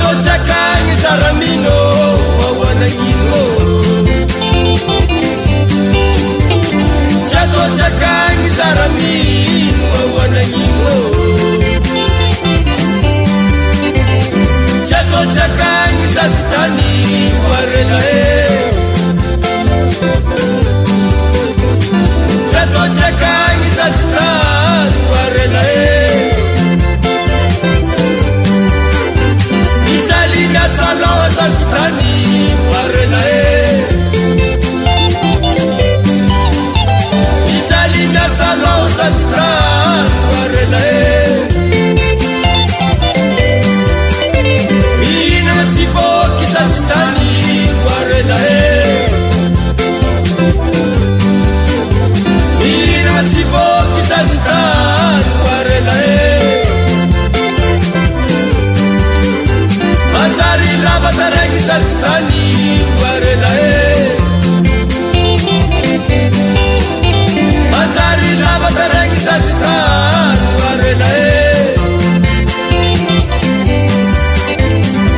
Chatocakagny zaramino wawanagino Chatocakagny zaramino wawanagino Chatocakagny zazitany warela Chatocakagny zazitany warela Italina salawa zazitany warela Italina salawa zazitany warela Ina matsiboky zazitany warela Ina matsiboky zazitany warela Manjari lava tarangi zazitany warela Manjari lava tarangi zazitany warela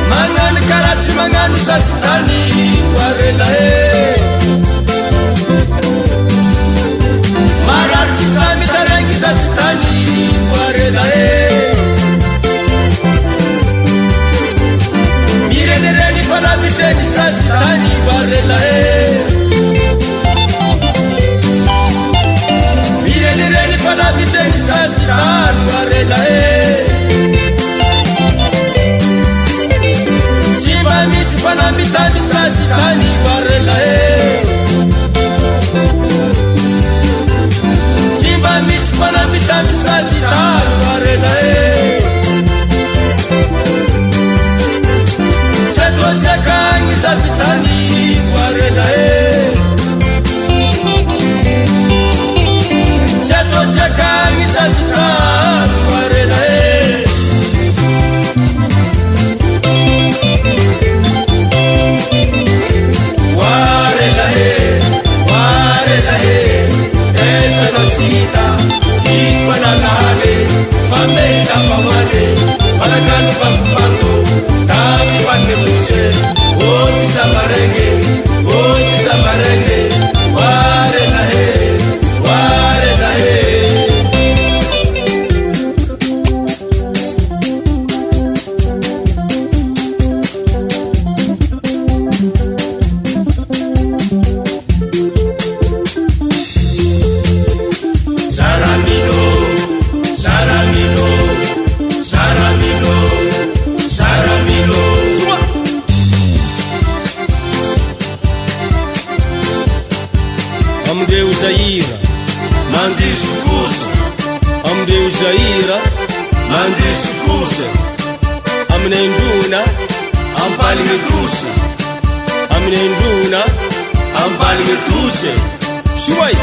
Mangani karachi mangani zazitany warela Marati sami tarangi zazitany warela Mirenereni falabiteni zazitany warela Mirenereni falabiteni zazitany warela Simba misi falabitani zazitany warela Simba misi falabitani zazitany warela Chatocakagny zazitany warela Chatocakagny zazitany warela Warela warela Tesa natsita Ikwanalale Famela pamale Malagano pampango Tami wane muse Oti samarenge Warela warela Saramino Saramino Saramino Saramino Amdeu Zaira Mandisu kusa Amdeu Zaira Mandisu kusa Amnenduna Ampali ngetusa Amnenduna Ampali ngetuse Shuai